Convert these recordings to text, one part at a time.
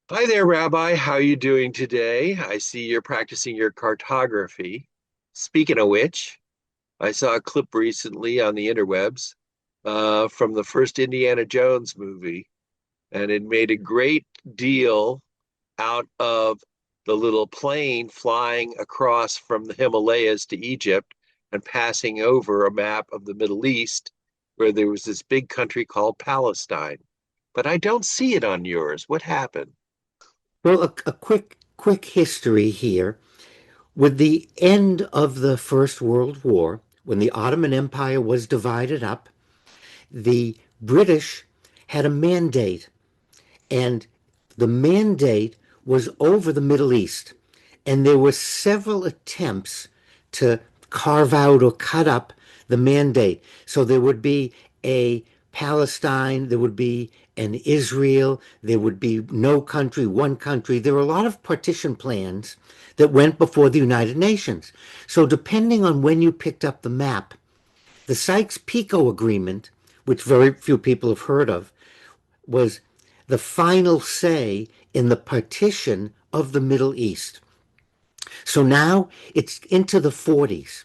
Hi there, Rabbi. How are you doing today? I see you're practicing your cartography. Speaking of which, I saw a clip recently on the interwebs from the first Indiana Jones movie, and it made a great deal out of the little plane flying across from the Himalayas to Egypt and passing over a map of the Middle East where there was this big country called Palestine. But I don't see it on yours. What happened? Well, a quick history here. With the end of the First World War, when the Ottoman Empire was divided up, the British had a mandate, and the mandate was over the Middle East. And there were several attempts to carve out or cut up the mandate. So there would be a Palestine, there would be an Israel, there would be no country, one country. There were a lot of partition plans that went before the United Nations. So depending on when you picked up the map, the Sykes-Picot Agreement, which very few people have heard of, was the final say in the partition of the Middle East. So now it's into the 40s.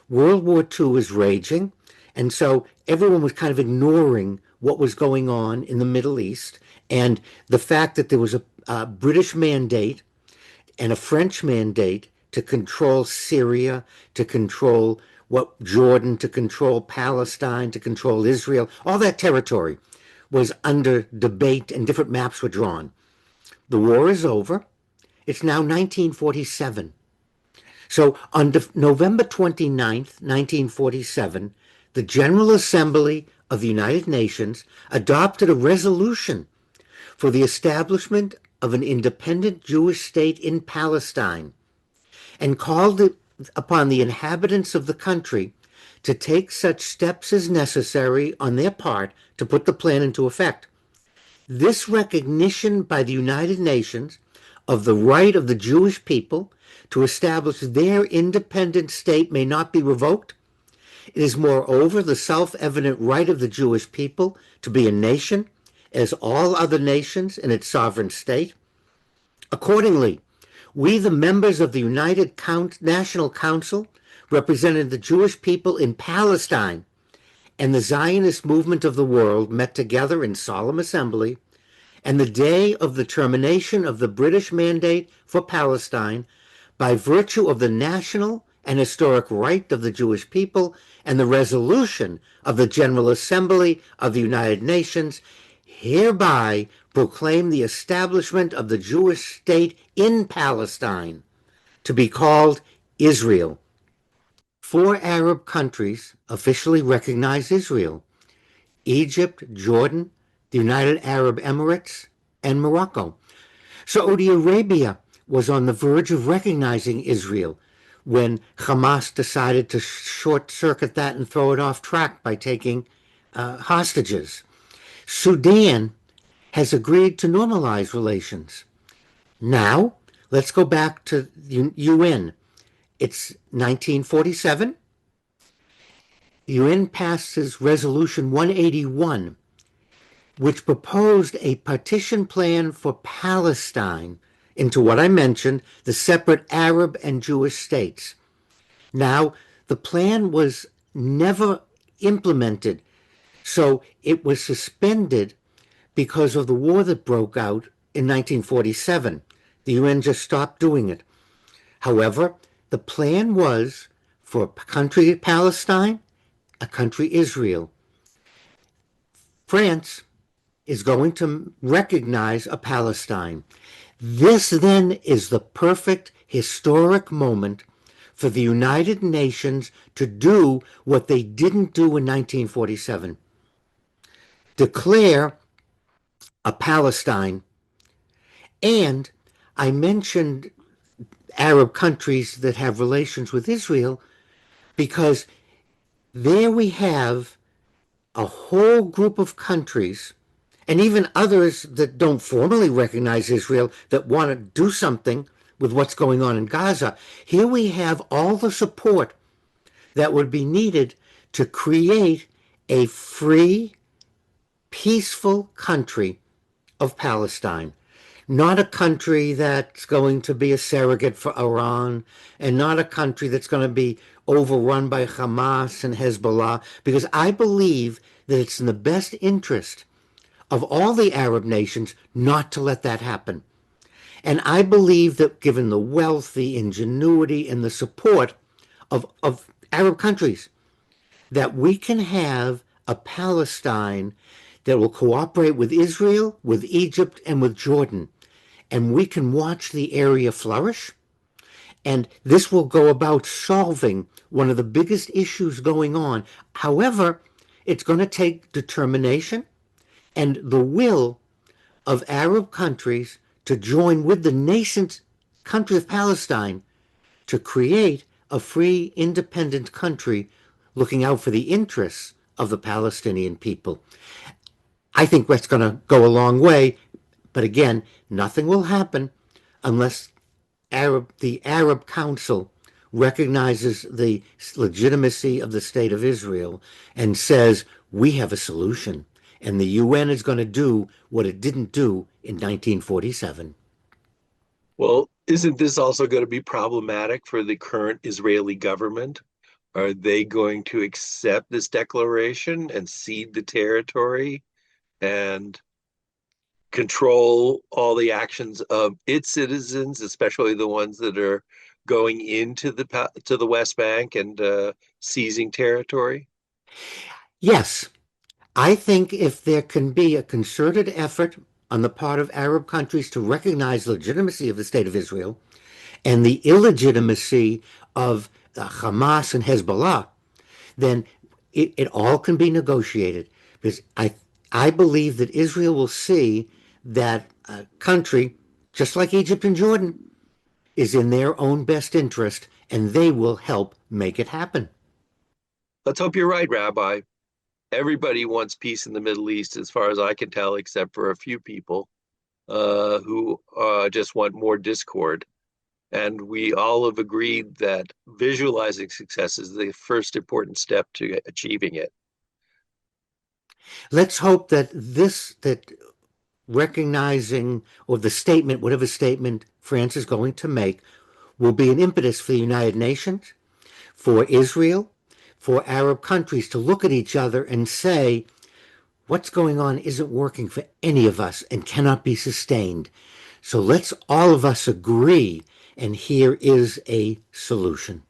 World War II is raging, and so everyone was kind of ignoring what was going on in the Middle East and the fact that there was a British mandate and a French mandate to control Syria, to control what Jordan, to control Palestine, to control Israel. All that territory was under debate and different maps were drawn. The war is over. It's now 1947. So on November 29th, 1947, the General Assembly of the United Nations adopted a resolution for the establishment of an independent Jewish state in Palestine and called upon the inhabitants of the country to take such steps as necessary on their part to put the plan into effect. This recognition by the United Nations of the right of the Jewish people to establish their independent state may not be revoked. It is moreover the self-evident right of the Jewish people to be a nation, as all other nations in its sovereign state. Accordingly, we, the members of the United National Council, representing the Jewish people in Palestine, and the Zionist movement of the world met together in solemn assembly, and the day of the termination of the British mandate for Palestine, by virtue of the national and historic right of the Jewish people and the resolution of the General Assembly of the United Nations, hereby proclaim the establishment of the Jewish state in Palestine to be called Israel. Four Arab countries officially recognize Israel: Egypt, Jordan, the United Arab Emirates, and Morocco. Saudi Arabia was on the verge of recognizing Israel when Hamas decided to short circuit that and throw it off track by taking hostages. Sudan has agreed to normalize relations. Now, let's go back to the UN. It's 1947. The UN passes Resolution 181, which proposed a partition plan for Palestine into what I mentioned, the separate Arab and Jewish states. Now, the plan was never implemented, so it was suspended because of the war that broke out in 1947. The UN just stopped doing it. However, the plan was for a country Palestine, a country Israel. France is going to recognize a Palestine. This then is the perfect historic moment for the United Nations to do what they didn't do in 1947: declare a Palestine. And I mentioned Arab countries that have relations with Israel because there we have a whole group of countries and even others that don't formally recognize Israel that want to do something with what's going on in Gaza. Here we have all the support that would be needed to create a free, peaceful country of Palestine. Not a country that's going to be a surrogate for Iran, and not a country that's going to be overrun by Hamas and Hezbollah, because I believe that it's in the best interest of all the Arab nations not to let that happen. And I believe that given the wealth, the ingenuity, and the support of Arab countries, that we can have a Palestine that will cooperate with Israel, with Egypt, and with Jordan. And we can watch the area flourish. And this will go about solving one of the biggest issues going on. However, it's going to take determination and the will of Arab countries to join with the nascent country of Palestine to create a free, independent country looking out for the interests of the Palestinian people. I think that's going to go a long way, but again, nothing will happen unless the Arab Council recognizes the legitimacy of the state of Israel and says, we have a solution. And the UN is going to do what it didn't do in 1947. Well, isn't this also going to be problematic for the current Israeli government? Are they going to accept this declaration and cede the territory and control all the actions of its citizens, especially the ones that are going into the West Bank and seizing territory? Yes, I think if there can be a concerted effort on the part of Arab countries to recognize the legitimacy of the state of Israel and the illegitimacy of Hamas and Hezbollah, then it all can be negotiated. Because I believe that Israel will see that a country, just like Egypt and Jordan, is in their own best interest, and they will help make it happen. Let's hope you're right, Rabbi. Everybody wants peace in the Middle East, as far as I can tell, except for a few people who just want more discord. And we all have agreed that visualizing success is the first important step to achieving it. Let's hope that that recognizing or the statement, whatever statement France is going to make, will be an impetus for the United Nations, for Israel, for Arab countries to look at each other and say, what's going on isn't working for any of us and cannot be sustained. So let's all of us agree, and here is a solution.